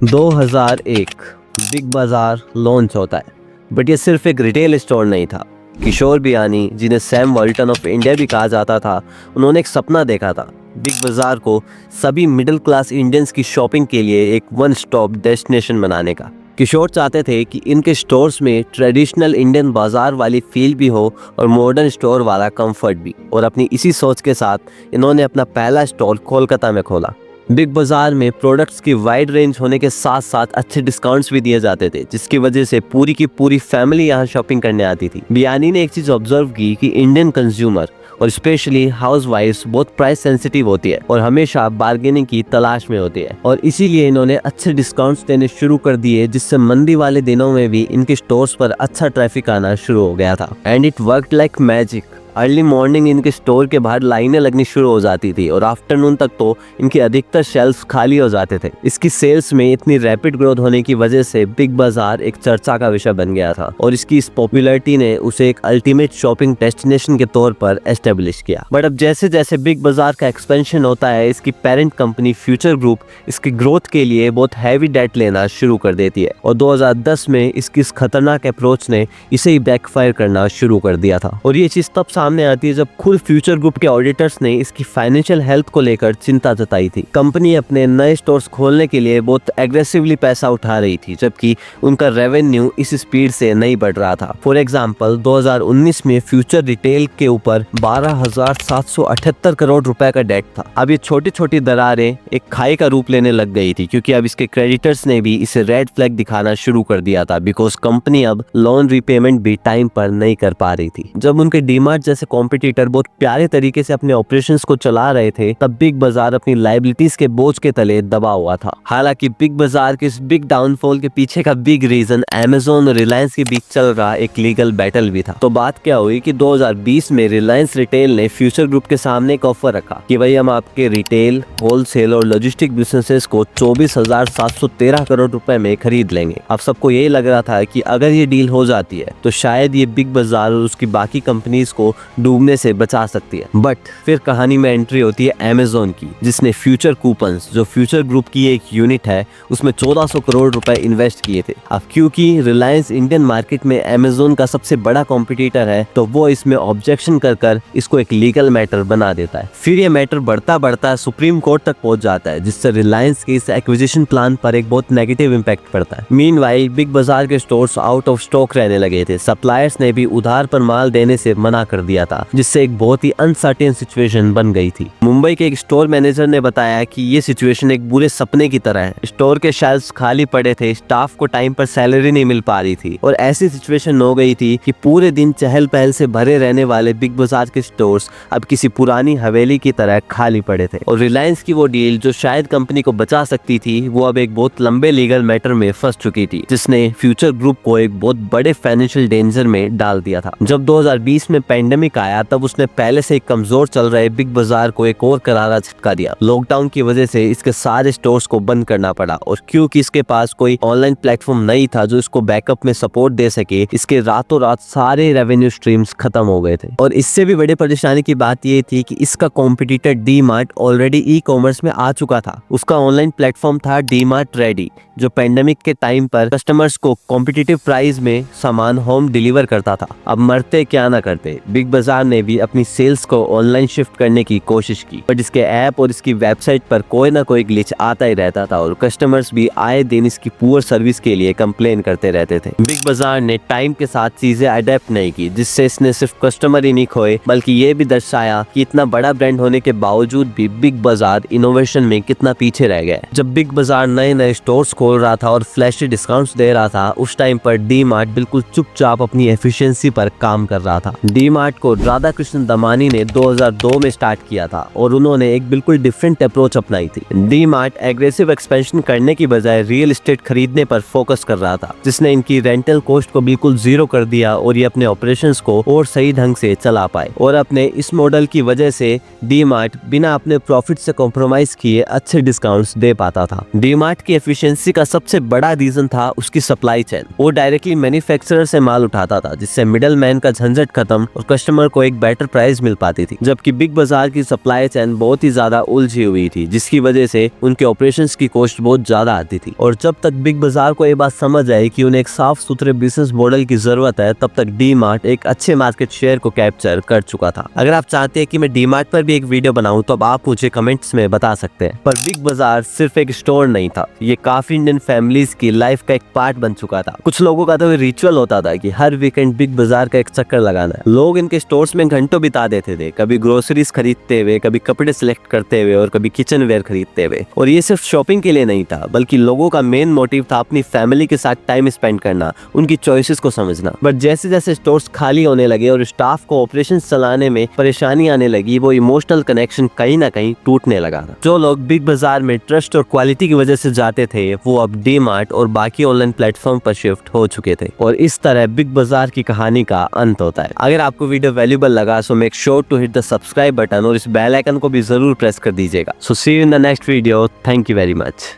2001 big बाजार launch होता है, बट ये सिर्फ एक रिटेल स्टोर नहीं था। किशोर बियानी, जिन्हें सैम वाल्टन ऑफ इंडिया भी कहा जाता था, उन्होंने एक सपना देखा था बिग बाजार को सभी मिडिल क्लास इंडियंस की शॉपिंग के लिए एक वन स्टॉप डेस्टिनेशन बनाने का। किशोर चाहते थे कि इनके स्टोर्स में ट्रेडिशनल इंडियन बाजार वाली फील भी हो और मॉडर्न स्टोर वाला कंफर्ट भी। और अपनी इसी सोच के साथ इन्होंने अपना पहला स्टोर कोलकाता में खोला। बिग बाजार में प्रोडक्ट्स की वाइड रेंज होने के साथ साथ अच्छे डिस्काउंट्स भी दिए जाते थे, जिसकी वजह से पूरी की पूरी फैमिली यहाँ शॉपिंग करने आती थी। बियानी ने एक चीज ऑब्जर्व की कि इंडियन कंज्यूमर और स्पेशली हाउसवाइफ्स बहुत प्राइस सेंसिटिव होती है और हमेशा बार्गेनिंग की तलाश में होती है, और इसीलिए इन्होंने अच्छे डिस्काउंट्स देने शुरू कर दिए, जिससे मंदी वाले दिनों में भी इनके स्टोर्स पर अच्छा ट्रैफिक आना शुरू हो गया था। And it worked like magic. Early morning इनके स्टोर के बाहर लाइनें लगनी शुरू हो जाती थी और आफ्टरनून तक तो इनके अधिकतर शेल्फ खाली हो जाते थे। इसकी सेल्स में इतनी रैपिड ग्रोथ होने की वजह से बिग बाजार एक चर्चा का विषय बन गया था और इसकी इस पॉपुलैरिटी ने उसे एक अल्टीमेट शॉपिंग डेस्टिनेशन के तौर पर एस्टेब्लिश किया। बट अब जैसे जैसे बिग बाजार का एक्सपेंशन होता है, इसकी पेरेंट कंपनी फ्यूचर ग्रुप इसकी ग्रोथ के लिए बहुत हैवी डेट लेना शुरू कर देती है और 2010 में इसकी इस खतरनाक अप्रोच ने इसे ही बैकफायर करना शुरू कर दिया था। और ये चीज तब सामने आती है जब खुद फ्यूचर ग्रुप के ऑडिटर्स ने इसकी फाइनेंशियल हेल्थ को लेकर चिंता जताई थी। कंपनी अपने नए स्टोर्स खोलने के लिए बहुत एग्रेसिवली पैसा उठा रही थी, जबकि उनका रेवेन्यू इस स्पीड से नहीं बढ़ रहा था। फॉर एग्जांपल 2019 में फ्यूचर रिटेल के ऊपर 12,778 करोड़ रुपए का डेट था। अब ये छोटी छोटी दरारें एक खाई का रूप लेने लग गई थी, क्योंकि अब इसके क्रेडिटर्स ने भी इसे रेड फ्लैग दिखाना शुरू कर दिया था, बिकॉज कंपनी अब लोन रीपेमेंट भी टाइम पर नहीं कर पा रही थी। जब उनके डीमार्ट जैसे कॉम्पिटिटर बहुत प्यारे तरीके से अपने ऑपरेशंस को चला रहे थे, तब बिग बाजार अपनी लायबिलिटीज के बोझ के तले दबा हुआ था। हालांकि बिग बाजार के इस बिग डाउनफॉल के पीछे का बिग रीजन अमेज़न और रिलायंस के बीच चल रहा एक लीगल बैटल भी था। तो बात क्या हुई कि 2020 में रिलायंस रिटेल ने फ्यूचर ग्रुप के सामने एक ऑफर रखा कि भाई हम आपके रिटेल, होलसेल और लॉजिस्टिक बिजनेसेस को 24,713 करोड़ रुपए में खरीद लेंगे। अब सबको यही लग रहा था कि अगर ये डील हो जाती है तो शायद ये बिग बाजार और उसकी बाकी कंपनीज को डूबने से बचा सकती है। बट फिर कहानी में एंट्री होती है अमेज़न की, जिसने फ्यूचर कूपन्स, जो फ्यूचर ग्रुप की एक यूनिट है, उसमें 1400 करोड़ रुपए इन्वेस्ट किए थे। अब क्योंकि रिलायंस इंडियन मार्केट में अमेज़न का सबसे बड़ा कॉम्पिटिटर है, तो वो इसमें ऑब्जेक्शन कर इसको एक लीगल मैटर बना देता है। फिर ये मैटर बढ़ता बढ़ता सुप्रीम कोर्ट तक पहुंच जाता है, जिससे रिलायंस के इस एक्विजिशन प्लान पर एक बहुत नेगेटिव इम्पैक्ट पड़ता है। मीनवाइल बिग बाजार के स्टोर्स आउट ऑफ स्टॉक रहने लगे थे। सप्लायर्स ने भी उधार पर माल देने से मना कर दिया था, जिससे एक बहुत ही अनसर्टेन सिचुएशन बन गई थी। मुंबई के एक स्टोर मैनेजर ने बताया कि ये सिचुएशन एक बुरे सपने की तरह है। स्टोर के शेल्फ्स खाली पड़े थे, स्टाफ को टाइम पर सैलरी नहीं मिल पा रही थी और ऐसी सिचुएशन हो गई थी कि पूरे दिन चहल पहल से भरे रहने वाले बिग बाजार के स्टोर्स अब किसी पुरानी हवेली की तरह खाली पड़े थे। और रिलायंस की वो डील जो शायद कंपनी को बचा सकती थी, वो अब एक बहुत लंबे लीगल मैटर में फंस चुकी थी, जिसने फ्यूचर ग्रुप को एक बहुत बड़े फाइनेंशियल डेंजर में डाल दिया था। जब 2020 में पेंडेमिक आया, तब उसने पहले से कमजोर चल रहे बिग बाजार को एक और करारा झटका दिया। लॉकडाउन की वजह से इसके सारे स्टोर्स को बंद करना पड़ा और क्योंकि इसके पास कोई ऑनलाइन प्लेटफॉर्म नहीं था जो इसको बैकअप में सपोर्ट दे सके, इसके रातों रात सारे रेवेन्यू स्ट्रीम्स खत्म हो गए थे। और इससे भी बड़ी परेशानी की बात ये थी कि इसका competitor D mart already e commerce में आ चुका था। उसका ऑनलाइन प्लेटफॉर्म था डी मार्ट रेडी, जो पेंडेमिक के टाइम पर कस्टमर्स को कॉम्पिटिटिव प्राइस में सामान होम डिलीवर करता था। अब मरते क्या ना करते, बिग बाजार ने भी अपनी सेल्स को ऑनलाइन शिफ्ट करने की कोशिश की, बट इसके ऐप और इसकी वेबसाइट पर कोई ना कोई ग्लिच आता ही रहता था और कस्टमर्स भी आए दिन इसकी पुअर सर्विस के लिए कंप्लेन करते रहते थे। बिग बाजार ने टाइम के साथ चीजें अडेप्ट नहीं की, जिससे इसने सिर्फ कस्टमर ही नहीं खोए, बल्कि ये भी दर्शाया कि इतना बड़ा ब्रांड होने के बावजूद भी बिग बाजार इनोवेशन में कितना पीछे रह गया है। जब बिग बाजार नए नए स्टोर्स खोल रहा था और फ्लैशी डिस्काउंट्स दे रहा था, उस टाइम पर डी मार्ट बिल्कुल चुपचाप अपनी एफिशिएंसी पर काम कर रहा था। डी मार्ट को राधा कृष्ण दमानी ने 2002 में स्टार्ट किया था और उन्होंने एक बिल्कुल डिफरेंट अप्रोच अपनाई थी। डी मार्ट एग्रेसिव एक्सपेंशन करने की बजाय रियल एस्टेट खरीदने पर फोकस कर रहा था, जिसने इनकी रेंटल कॉस्ट को बिल्कुल जीरो कर दिया और ये अपने ऑपरेशंस को और सही ढंग से चला पाए। और अपने इस मॉडल की वजह से डी मार्ट बिना अपने प्रॉफिट से कॉम्प्रोमाइज किए अच्छे डिस्काउंट्स दे पाता था। डी मार्ट की एफिशिएंसी इसका सबसे बड़ा रीजन था उसकी सप्लाई चेन। वो डायरेक्टली मैन्युफैक्चरर से माल उठाता था, जिससे मिडल मैन का झंझट खत्म और कस्टमर को एक बेटर प्राइस मिल पाती थी। जबकि बिग बाजार की सप्लाई चेन बहुत ही ज्यादा उलझी हुई थी, जिसकी वजह से उनके ऑपरेशंस की कॉस्ट बहुत ज्यादा आती थी। और जब तक बिग बाजार को ये बात समझ आई कि उन्हें एक साफ सुथरे बिजनेस मॉडल की जरूरत है, तब तक डी मार्ट एक अच्छे मार्केट शेयर को कैप्चर कर चुका था। अगर आप चाहते हैं कि मैं डी मार्ट पर भी एक वीडियो बनाऊं तो आप मुझे कमेंट्स में बता सकते हैं। पर बिग बाजार सिर्फ एक स्टोर नहीं था, ये काफी इंडियन फैमिलीज की लाइफ का एक पार्ट बन चुका था। कुछ लोगों का तो रिचुअल होता था कि हर वीकेंड बिग बाजार का एक चक्कर लगाना है। लोग इनके स्टोर्स में घंटों बिता देते थे, कभी ग्रोसरीज खरीदते हुए, कभी कपड़े सिलेक्ट करते हुए और कभी किचन वेयर खरीदते हुए। और ये सिर्फ शॉपिंग के लिए नहीं था, बल्कि लोगों का मेन मोटिव था अपनी फैमिली के साथ टाइम स्पेंड करना, उनकी चॉइसेस को समझना। बट जैसे जैसे स्टोर्स खाली होने लगे और स्टाफ को ऑपरेशन चलाने में परेशानी आने लगी, वो इमोशनल कनेक्शन कहीं ना कहीं टूटने लगा था। जो लोग बिग बाजार में ट्रस्ट और क्वालिटी की वजह से जाते थे, वो अब डी मार्ट और बाकी ऑनलाइन प्लेटफॉर्म पर शिफ्ट हो चुके थे। और इस तरह बिग बाजार की कहानी का अंत होता है। अगर आपको वीडियो वैल्यूएबल लगा so make sure to hit the subscribe button और इस बेल आइकन को भी जरूर प्रेस कर दीजिएगा। So see you in the next video. Thank you very much.